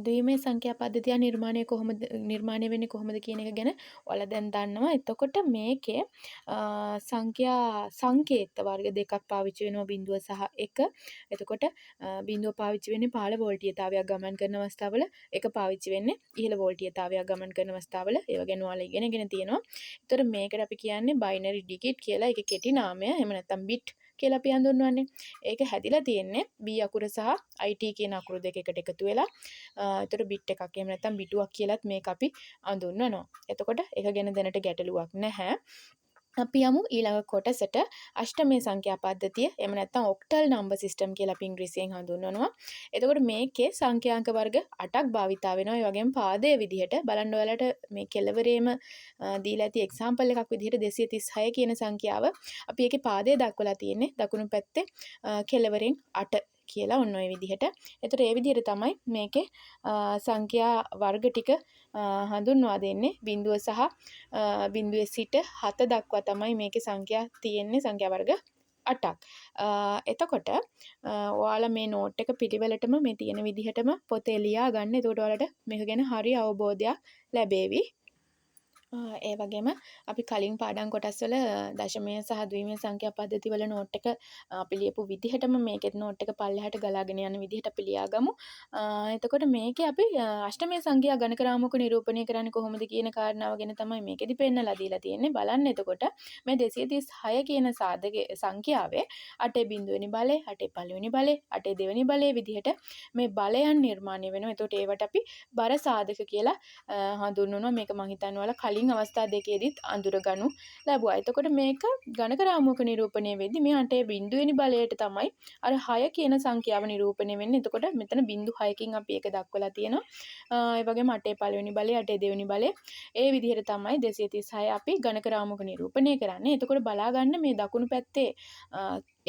ද්විමේ සංඛ්‍යා පද්ධතිය නිර්මාණය වෙන්නේ කොහොමද කියන එක ගැන ඔයාලා දැන් දන්නවා. එතකොට මේකේ සංකේත වර්ග දෙකක් පාවිච්චි වෙනවා, බිඳුව සහ 1. එතකොට බිඳුව පාවිච්චි වෙන්නේ පහළ වෝල්ටීයතාවයක් ගමන් කරන අවස්ථාවල, 1 පාවිච්චි වෙන්නේ ඉහළ වෝල්ටීයතාවයක් ගමන් කරන අවස්ථාවල. ඒව ගැන ඔයාලා ඉගෙනගෙන තියෙනවා. එතකොට මේකට අපි කියන්නේ බයිනරි ඩිජිට් කියලා. ඒකේ කෙටි නාමය එහෙම නැත්නම් බිට් කියලා අපි හඳුන්වන්නේ. ඒක හැදිලා තියෙන්නේ B අකුර සහ IT කියන අකුරු දෙක එකට එකතු වෙලා. එතකොට බිට් එකක් එහෙම නැත්නම් බිටුවක් කියලත් මේක අපි හඳුන්වනවා. එතකොට ඒක ගැන දැනට ගැටලුවක් නැහැ. අපි යමු ඊළඟ කොටසට. අෂ්ටමේ සංඛ්‍යා පද්ධතිය එහෙම නැත්නම් ඔක්ටල් නම්බර් සිස්ටම් කියලා අපි ඉංග්‍රීසියෙන් හඳුන්වනවා. එතකොට මේකේ සංඛ්‍යාංක වර්ග 8ක් භාවිතා වෙනවා. ඒ වගේම පාදයේ විදිහට බලන්න ඔයාලට මේ කෙලවරේම දීලා ඇති එක්සැම්පල් එකක් විදිහට 236 කියන සංඛ්‍යාව අපි ඒකේ පාදයේ දක්වලා තියෙන්නේ දකුණු පැත්තේ කෙලවරෙන් 8 කියලා ඔන්න ඔය විදිහට. එතකොට ඒ විදිහට තමයි මේකේ සංඛ්‍යා වර්ග ටික හඳුන්වා දෙන්නේ. බිඳුව සහ බිඳුවේ සිට 7 දක්වා තමයි මේකේ සංඛ්‍යා තියෙන්නේ, සංඛ්‍යා වර්ග 8ක්. එතකොට ඔයාලා මේ නෝට් එක පිළිවෙලටම මේ තියෙන විදිහටම පොතේ ලියා ගන්න. එතකොට ඔයාලට මේක ගැන හරි අවබෝධයක් ලැබේවි. ඒ වගේම අපි කලින් පාඩම් කොටස්වල දශමය සහ ද්විමය සංඛ්‍යා පද්ධති වල නෝට් එක අපි ලියපු විදිහටම මේකෙත් නෝට් එක පල්ලෙහාට ගලාගෙන යන විදිහට අපි ලියාගමු. එතකොට මේකේ අපි අෂ්ටමය සංඛ්‍යා ගණක රාමුවක නිරූපණය කරන්නේ කොහොමද කියන කාරණාව ගැන තමයි මේකෙදි පෙන්නලා දීලා තියෙන්නේ. බලන්න එතකොට මේ 236 කියන සංඛ්‍යාවේ 8 බිඳුවෙනි බලය, 8 පළවෙනි බලය, 8 දෙවෙනි බලය විදිහට මේ බලයන් නිර්මාණය වෙනවා. එතකොට ඒවට අපි බර සාධක කියලා හඳුන්වනවා. මේක මම හිතන්නේ ඔයාලා කලින් අවස්ථා දෙකේදීත් අඳුරගනු ලැබුවා. එතකොට මේක ගණක රාමුවක නිරූපණය වෙද්දී මේ 8 බිඳුවෙනි බලයට තමයි අර 6 කියන සංඛ්‍යාව නිරූපණය වෙන්නේ. එතකොට මෙතන බිඳු 6කින් අපි ඒක දක්වලා තියෙනවා. ඒ වගේම 8 පළවෙනි බලය, 8 දෙවෙනි බලය ඒ විදිහට තමයි 236 අපි ගණක රාමුවක නිරූපණය කරන්නේ. එතකොට බලා ගන්න මේ දකුණු පැත්තේ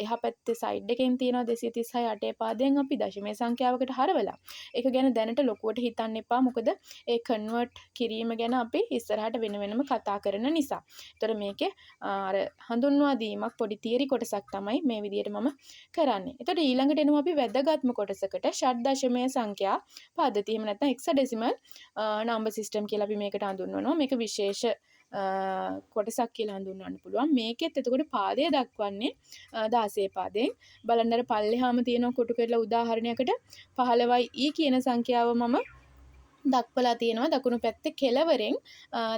එහා පැත්තේ සයිඩ් එකෙන් තියෙනවා 236 8 පාදයෙන් අපි දශමයේ සංඛ්‍යාවකට හරවලා. ඒක ගැන දැනට ලොකුවට හිතන්න එපා. මොකද ඒ කන්වර්ට් කිරීම ගැන අපි ඉස්සරහට වෙනම කතා කරන නිසා. ඒතර මේකේ අර හඳුන්වා දීමක් පොඩි තියරි කොටසක් තමයි මේ විදිහට මම කරන්නේ. එතකොට ඊළඟට එනවා අපි වැදගත්ම කොටසකට ෂඩ් දශමයේ සංඛ්‍යා පද්ධතිය. එහෙම නැත්නම් hexadecimal number system කියලා අපි මේකට හඳුන්වනවා. මේක විශේෂ කොටසක් කියලා හඳුන්වන්න පුළුවන්. මේකෙත් එතකොට පාදය දක්වන්නේ 16 පාදයෙන්. බලන්න අර පල්ලෙහාම තියෙන කොටු කරලා උදාහරණයකට 15යි e කියන සංඛ්‍යාව මම දක්වලා තියෙනවා දකුණු පැත්තේ කෙළවරෙන්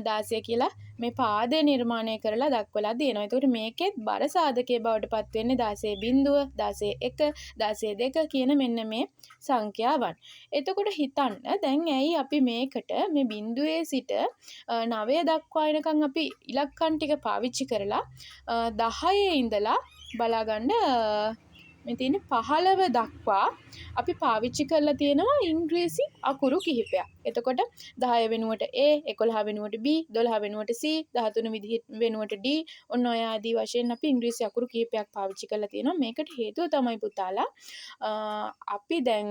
16 කියලා මේ පාදය නිර්මාණය කරලා දක්වලා තියෙනවා. ඒකට මේකෙත් බර සාධකයේ බවට පත් වෙන්නේ 16 බිඳුව, 16 1, 16 2 කියන මෙන්න මේ සංඛ්‍යාවන්. එතකොට හිතන්න දැන් ඇයි අපි මේකට මේ බිඳුවේ සිට 9 දක්වා එනකන් අපි ඉලක්කම් ටික පාවිච්චි කරලා 10 ඉඳලා බලාගන්න මේ තියෙන 15 දක්වා අපි පාවිච්චි කරලා තියෙනවා ඉංග්‍රීසි අකුරු කිහිපයක්. එතකොට 10 වෙනුවට A, 11 වෙනුවට B, 12 වෙනුවට C, 13 වෙනුවට D ඔන්න ඔය ආදී වශයෙන් අපි ඉංග්‍රීසි අකුරු කිහිපයක් පාවිච්චි කරලා තියෙනවා. මේකට හේතුව තමයි පුතාලා අපි දැන්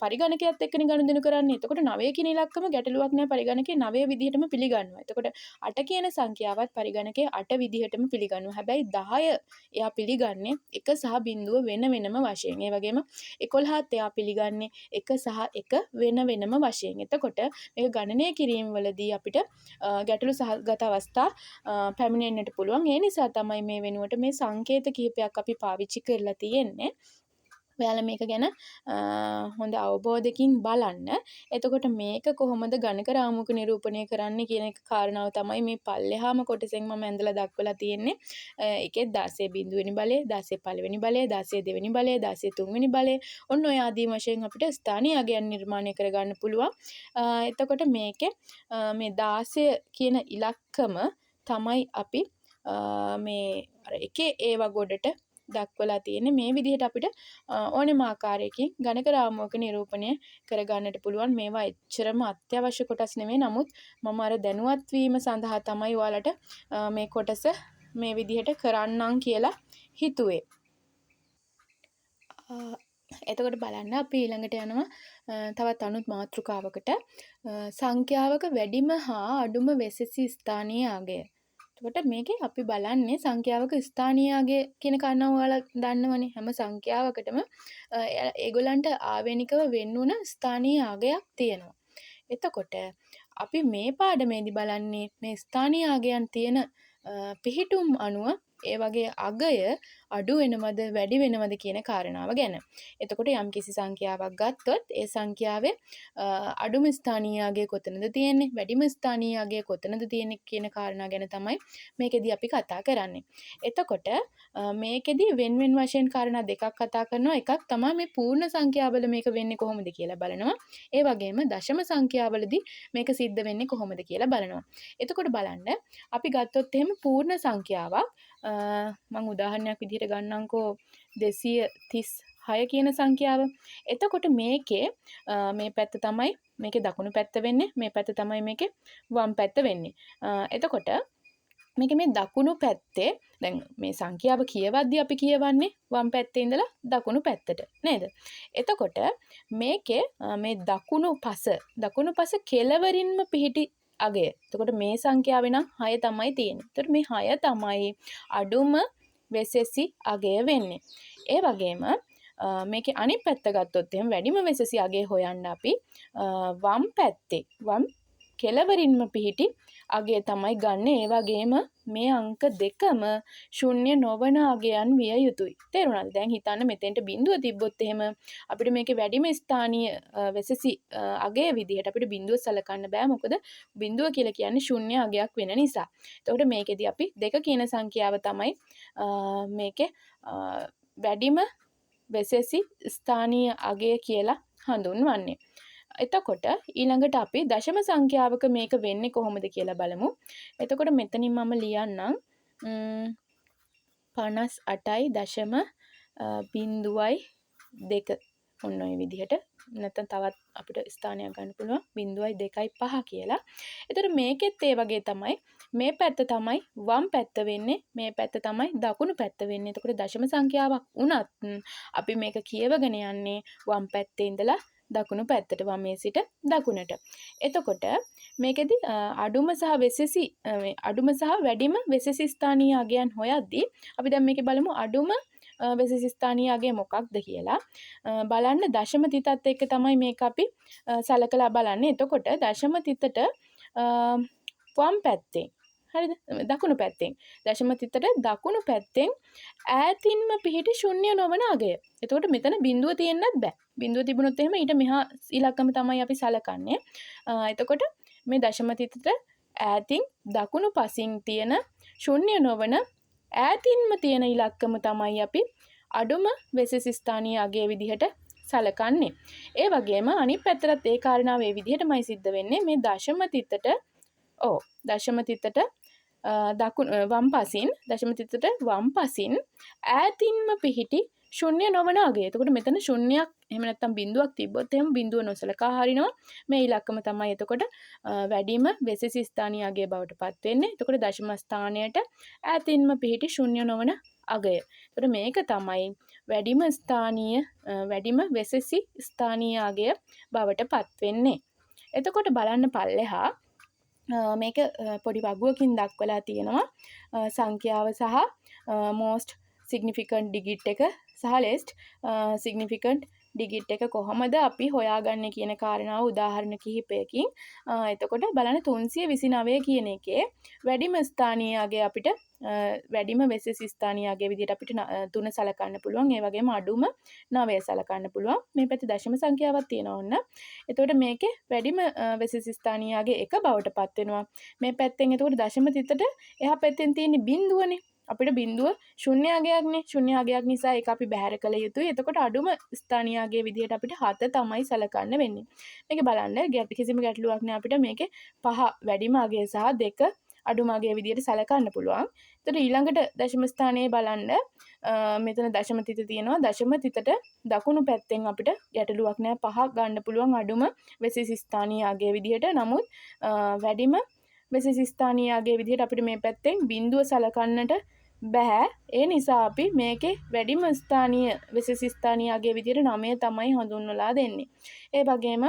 පරිගණකයත් එක්කනේ ගනුදෙනු කරන්නේ. එතකොට 9 කියන ඉලක්කම ගැටලුවක් නෑ, පරිගණකේ 9 විදිහටම පිළිගන්නවා. එතකොට 8 කියන සංඛ්‍යාවත් පරිගණකේ 8 විදිහටම පිළිගන්නවා. හැබැයි 10 එයා පිළිගන්නේ 1 සහ බිඳුව වෙන වෙනම වශයෙන්. ඒ වගේම 11ත් එයා පිළිගන්නේ 1 සහ 1 වෙන වෙනම වශයෙන්. එතකොට මේක ගණනය කිරීම වලදී අපිට ගැටලු සහගත අවස්ථා පැමිණෙන්නට පුළුවන්. ඒ නිසා තමයි මේ වෙනුවට මේ සංකේත කිහිපයක් අපි පාවිච්චි කරලා තියෙන්නේ. ඔයාලා මේක ගැන හොඳ අවබෝධයකින් බලන්න. එතකොට මේක කොහොමද ගණක රාමුවක නිරූපණය කරන්නේ කියන කාරණාව තමයි මේ පල්ලෙහාම කොටසෙන් මම ඇඳලා දක්වලා තියෙන්නේ. ඒකේ 16 බිඳුවෙනි බලය, 16 පළවෙනි බලය, 16 දෙවෙනි බලය, 16 තුන්වෙනි බලය ඔන්න ඔය ආදී වශයෙන් අපිට ස්ථානීය අගයන් නිර්මාණය කරගන්න පුළුවන්. එතකොට මේකේ මේ 16 කියන ඉලක්කම තමයි අපි මේ අර එකේ ඒවා ගොඩට දක්වලා තියෙන්නේ. මේ විදිහට අපිට ඕනෙම ආකාරයකින් ගණක රාමුවක නිරූපණය කරගන්නට පුළුවන්. මේවා එච්චරම අත්‍යවශ්‍ය කොටස් නෙමෙයි. නමුත් මම අර දැනුවත් වීම සඳහා තමයි ඔයාලට මේ කොටස මේ විදිහට කරන්නම් කියලා හිතුවේ. එතකොට බලන්න අපි ඊළඟට යනවා තවත් අනුත් මාතෘකාවකට. සංඛ්‍යාවක වැඩිම හා අඩුම වෙසෙසි ස්ථානීය අගය. එතකොට මේකේ අපි බලන්නේ සංඛ්‍යාවක ස්ථානීය අගය කියන කාරණාව ඔයාලා දන්නවනේ. හැම සංඛ්‍යාවකටම ඒගොල්ලන්ට ආවේනිකව වෙන්නුන ස්ථානීය අගයක් තියෙනවා. එතකොට අපි මේ පාඩමේදී බලන්නේ මේ ස්ථානීය අගයන් තියෙන පිහිටුම් අනුව ඒ වගේ අගය අඩු වෙනවද වැඩි වෙනවද කියන කාරණාව ගැන. එතකොට යම්කිසි සංඛ්‍යාවක් ගත්තොත් ඒ සංඛ්‍යාවේ අඩුම ස්ථානීය අගය කොතනද තියෙන්නේ වැඩිම ස්ථානීය අගය කොතනද තියෙන්නේ කියන කාරණා ගැන තමයි මේකෙදී අපි කතා කරන්නේ. එතකොට මේකෙදී වෙන වෙන වශයෙන් කාරණා දෙකක් කතා කරනවා. එකක් තමයි මේ පූර්ණ සංඛ්‍යාවල මේක වෙන්නේ කොහොමද කියලා බලනවා. ඒ වගේම දශම සංඛ්‍යාවලදී මේක සිද්ධ වෙන්නේ කොහොමද කියලා බලනවා. එතකොට බලන්න අපි ගත්තොත් එහෙම පූර්ණ සංඛ්‍යාවක් මම උදාහරණයක් විදිහට ගන්නම්කෝ 236 කියන සංඛ්‍යාව. එතකොට මේකේ මේ පැත්ත තමයි මේකේ දකුණු පැත්ත වෙන්නේ. මේ පැත්ත තමයි මේකේ වම් පැත්ත වෙන්නේ. එතකොට මේක මේ දකුණු පැත්තේ දැන් මේ සංඛ්‍යාව කියවද්දී අපි කියවන්නේ වම් පැත්තේ ඉඳලා දකුණු පැත්තට නේද? එතකොට මේකේ මේ දකුණු පස කෙළවරින්ම පිහිටි අගය. එතකොට මේ සංඛ්‍යාවේ නම් 6 තමයි තියෙන්නේ. එතකොට මේ 6 තමයි අඩුම වෙසෙසි අගය වෙන්නේ. ඒ වගේම මේකේ අනිත් පැත්ත ගත්තොත් එහෙනම් වැඩිම වෙසෙසි අගය හොයන්න අපි වම් කෙළවරින්ම පිහිටි අගය තමයි ගන්න. ඒ වගේම මේ අංක දෙකම ශුන්‍ය නොවන අගයන් විය යුතුයි. තේරුණාද? දැන් හිතන්න මෙතෙන්ට බිඳුව තිබ්බොත් එහෙම අපිට මේකේ වැඩිම ස්ථානීය වෙසෙසි අගය විදිහට අපිට බිඳුව සලකන්න බෑ. මොකද බිඳුව කියලා කියන්නේ ශුන්‍ය අගයක් වෙන නිසා. එතකොට මේකෙදි අපි 2 කියන සංඛ්‍යාව තමයි මේකේ වැඩිම වෙසෙසි ස්ථානීය අගය කියලා හඳුන්වන්නේ. එතකොට ඊළඟට අපි දශම සංඛ්‍යාවක මේක වෙන්නේ කොහොමද කියලා බලමු. එතකොට මෙතනින් මම ලියන්නම් 58.02 ඔන්න ඔය විදිහට. නැත්නම් තවත් අපිට ස්ථානයක් ගන්න පුළුවන් 0.25 කියලා. එතකොට මේකෙත් ඒ වගේ තමයි මේ පැත්ත තමයි වම් පැත්ත වෙන්නේ මේ පැත්ත තමයි දකුණු පැත්ත වෙන්නේ. එතකොට දශම සංඛ්‍යාවක් වුණත් අපි මේක කියවගෙන යන්නේ වම් පැත්තේ ඉඳලා දකුණු පැත්තට වමේ සිට දකුණට. එතකොට මේකෙදි අඩුම සහ වැඩිම වෙසෙසි ස්ථානීය අගයන් හොයද්දී අපි දැන් මේකේ බලමු අඩුම වෙසෙසි ස්ථානීය අගය මොකක්ද කියලා. බලන්න දශම තිතත් එක්ක තමයි මේක අපි සලකලා බලන්නේ. එතකොට දශම තිතට වම් පැත්තෙන් හරිද? දකුණු පැත්තෙන් දශම තිතට දකුණු පැත්තෙන් ඈතින්ම පිහිටි ශුන්‍ය නොවන අගය. එතකොට මෙතන බිඳුව තියෙන්නත් බෑ. බිඳුව තිබුණොත් එහෙම ඊට මෙහා ඉලක්කම තමයි අපි සලකන්නේ. එතකොට මේ දශම තිතට ඈතින් දකුණු පසින් තියෙන ශුන්‍ය නොවන ඈතින්ම තියෙන ඉලක්කම තමයි අපි අඩුම වෙසෙසි ස්ථානීය අගය විදිහට සලකන්නේ. ඒ වගේම අනිත් පැත්තට ඒ කාරණාව ඒ විදිහටමයි සිද්ධ වෙන්නේ. මේ දශම තිතට වම් පසින් ඈතින්ම පිහිටි ශුන්‍ය නොවන අගය. එතකොට මෙතන ශුන්‍යයක් එහෙම නැත්නම් බිඳුවක් තිබ්බොත් එහෙම බිඳුව නොසලකා හරිනවා. මේ ඉලක්කම තමයි එතකොට වැඩිම වෙසෙසි ස්ථානීය අගය බවට පත් වෙන්නේ. එතකොට දශම ස්ථානයට ඈතින්ම පිහිටි ශුන්‍ය නොවන අගය. එතකොට මේක තමයි වැඩිම වෙසෙසි ස්ථානීය අගය බවට පත් වෙන්නේ. එතකොට බලන්න පල්ලෙහා මේක පොඩි වගුවකින් දක්වලා තියෙනවා සංඛ්‍යාව සහ most significant digit එක සහ least significant digit එක කොහොමද අපි හොයාගන්නේ කියන කාරණාව උදාහරණ කිහිපයකින්. එතකොට බලන්න 329 කියන එකේ වැඩිම ස්ථානීය අගය අපිට වැඩිම වෙසෙසි ස්ථානීය අගය විදිහට අපිට 3 සලකන්න පුළුවන්. ඒ වගේම අඩුම 9 සලකන්න පුළුවන්. මේ පැත්තේ දශම සංඛ්‍යාවක් තියෙනවා ඔන්න. එතකොට මේකේ වැඩිම වෙසෙසි ස්ථානීය අගය 1 බවට පත් වෙනවා. මේ පැත්තෙන් එතකොට දශම තිතට එහා පැත්තෙන් තියෙන බිඳුවනේ. අපිට බිඳුව ශුන්‍ය අගයක්නේ. ශුන්‍ය අගයක් නිසා ඒක අපි බැහැර කළ යුතුයි. එතකොට අඩුම ස්ථානීය අගය විදිහට අපිට 7 තමයි සලකන්න වෙන්නේ. මේක බලන්න කිසිම ගැටලුවක් නෑ අපිට මේකේ 5 වැඩිම අගය සහ 2 අඩුම අගය විදිහට සලකන්න පුළුවන්. එතකොට ඊළඟට දශම ස්ථානයේ බලන්න මෙතන දශම තිත තියෙනවා. දශම තිතට දකුණු පැත්තෙන් අපිට ගැටලුවක් නෑ 5 ගන්න පුළුවන් අඩුම වෙසෙසි ස්ථානීය අගය විදිහට. නමුත් වැඩිම වෙසෙසි ස්ථානීය අගය විදිහට අපිට මේ පැත්තෙන් බිඳුව සලකන්නට බෑ. ඒ නිසා අපි මේකේ වැඩිම වෙසෙසි ස්ථානීය අගය විදිහට 9 තමයි හඳුන්වලා දෙන්නේ. ඒ වගේම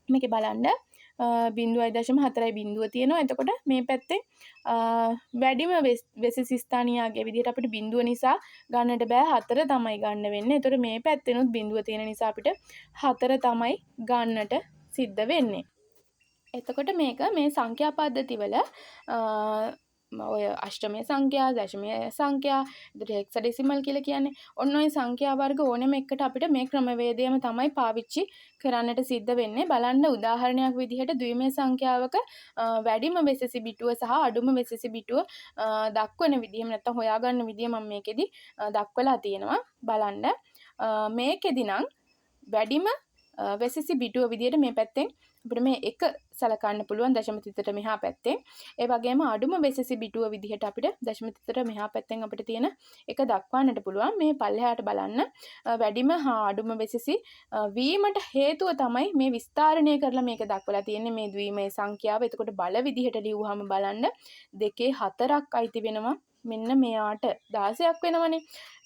මේකේ බලන්න 0.4යි බිඳුව තියෙනවා. එතකොට මේ පැත්තේ වැඩිම වෙසෙස් ස්ථානියාගේ විදිහට අපිට බිඳුව නිසා ගන්නට බෑ 4 තමයි ගන්න වෙන්නේ. එතකොට මේ පැත්තෙනුත් බිඳුව තියෙන නිසා අපිට 4 තමයි ගන්නට සිද්ධ වෙන්නේ. එතකොට මේක මේ සංඛ්‍යා පද්ධතිවල ඔය අෂ්ටමය සංඛ්‍යා, දශමය සංඛ්‍යා, එතකොට හෙක්සඩෙසිමල් කියලා කියන්නේ ඔන්න ඔය සංඛ්‍යා වර්ග ඕනෙම එකකට අපිට මේ ක්‍රමවේදයම තමයි පාවිච්චි කරන්නට සිද්ධ වෙන්නේ. බලන්න උදාහරණයක් විදිහට ද්විමය සංඛ්‍යාවක වැඩිම වෙසෙසි බිටුව සහ අඩුම වෙසෙසි බිටුව දක්වන විදිහම නැත්නම් හොයාගන්න විදිහ මම මේකෙදි දක්වලා තියෙනවා. බලන්න මේකෙදි නම් වැඩිම වෙසෙසි බිටුව විදිහට මේ පැත්තෙන් අපිට මේ එක සලකන්න පුළුවන් දශම තිතට මෙහා පැත්තෙන්. ඒ වගේම අඩුම වෙසෙසි බිටුව විදිහට අපිට දශම තිතට මෙහා පැත්තෙන් අපිට තියෙන එක දක්වන්නට පුළුවන්. මේ පල්ලෙහාට බලන්න වැඩිම හා අඩුම වෙසෙසි වීමට හේතුව තමයි මේ විස්තරණය කරලා මේක දක්වලා තියෙන්නේ මේ ද්විමය සංඛ්‍යාව. එතකොට බල විදිහට ලියුවාම බලන්න 2/4ක් අයිති වෙනවා. මෙන්න මෙයාට 16ක් වෙනවනේ.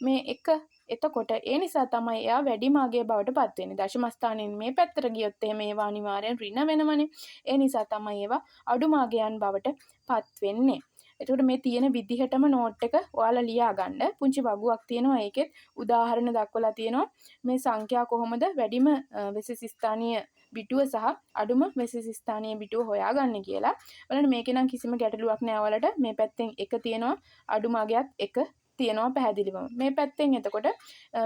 මේ එක එතකොට ඒ නිසා තමයි එයා වැඩිම අගය බවට පත් වෙන්නේ. දශම ස්ථානයෙන් මේ පැත්තට ගියොත් එහෙම ඒවා අනිවාර්යෙන් ඍණ වෙනවනේ. ඒ නිසා තමයි ඒවා අඩුම අගයන් බවට පත් වෙන්නේ. එතකොට මේ තියෙන විදිහටම නෝට් එක ඔයාලා ලියා ගන්න. පුංචි වගුවක් තියෙනවා. ඒකෙත් උදාහරණ දක්වලා තියෙනවා. මේ සංඛ්‍යා කොහොමද වැඩිම වෙසෙස් ස්ථානීය බිටුව සහ අඩුම වෙසෙස් ස්ථානීය බිටුව හොයාගන්නේ කියලා. බලන්න මේකේ නම් කිසිම ගැටලුවක් නෑ ඔයාලට. මේ පැත්තෙන් 1 තියෙනවා. අඩුම අගයත් 1 තියෙනවා පැහැදිලිවම. මේ පැත්තෙන් එතකොට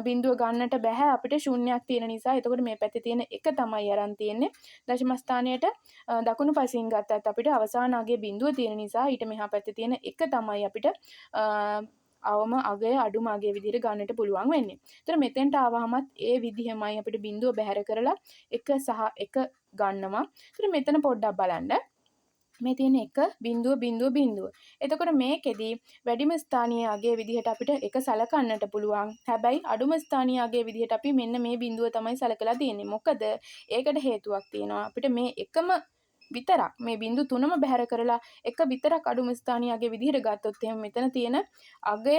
බිඳුව ගන්නට බෑ අපිට ශූන්‍යයක් තියෙන නිසා. එතකොට මේ පැත්තේ තියෙන 1 තමයි අරන් තියෙන්නේ. දශම ස්ථානයට දකුණු පසින් ගත්තත් අපිට අවසාන අගයේ බිඳුව තියෙන නිසා ඊට මෙහා පැත්තේ තියෙන 1 තමයි අපිට අවම අගය අඩුම අගය විදිහට ගන්නට පුළුවන් වෙන්නේ. ඒතර මෙතෙන්ට ආවහමත් ඒ විදිහමයි අපිට බිඳුව බැහැර කරලා 1 සහ 1 ගන්නවා. ඒතර මෙතන පොඩ්ඩක් බලන්න. මේ තියෙන 1.0.0. එතකොට මේකෙදි වැඩිම ස්ථානීය අගයේ විදිහට අපිට 1 සලකන්නට පුළුවන්. හැබැයි අඩුම ස්ථානීය අගයේ විදිහට අපි මෙන්න මේ බිඳුව තමයි සලකලා තියෙන්නේ. මොකද ඒකට හේතුවක් තියෙනවා. අපිට මේ එකම විතරක් මේ බිඳු තුනම බැහැර කරලා එක විතරක් අඩුම ස්ථානීය අගයේ විදිහට ගත්තොත් එහෙනම් මෙතන තියෙන අගය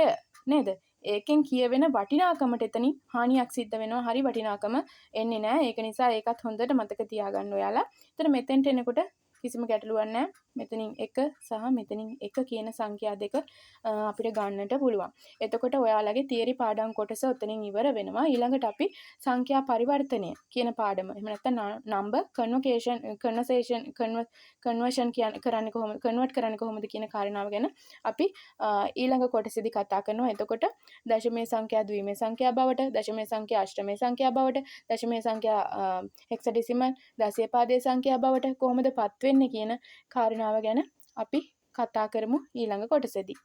නේද? ඒකෙන් කියවෙන වටිනාකමට එතනින් හානියක් සිද්ධ වෙනවා. හරි වටිනාකම එන්නේ නැහැ. ඒක නිසා ඒකත් හොඳට මතක තියාගන්න ඔයාලා. එතන මෙතෙන්ට එනකොට කිසිම ගැටලුවක් නැහැ. මෙතනින් 1 සහ මෙතනින් 1 කියන සංඛ්‍යා දෙක අපිට ගන්නට පුළුවන්. එතකොට ඔයාලගේ තියරි පාඩම් කොටස ඔතනින් ඉවර වෙනවා. ඊළඟට අපි සංඛ්‍යා පරිවර්තනය කියන පාඩම. එහෙම නැත්නම් නම්බර් කන්වර්ෂන් කරන්නේ කොහොමද? කන්වර්ට් කරන්නේ කොහොමද කියන කාරණාව ගැන අපි ඊළඟ කොටසේදී කතා කරනවා. එතකොට දශමයේ සංඛ්‍යා ද්විමය සංඛ්‍යා බවට, දශමයේ සංඛ්‍යා අෂ්ටමයේ සංඛ්‍යා බවට, දශමයේ සංඛ්‍යා හෙක්සඩෙසිමල් දසේපාදයේ සංඛ්‍යා බවට කොහොමද පත් වෙන්නේ කියන කාරණාව ගැන අපි කතා කරමු ඊළඟ කොටසේදී.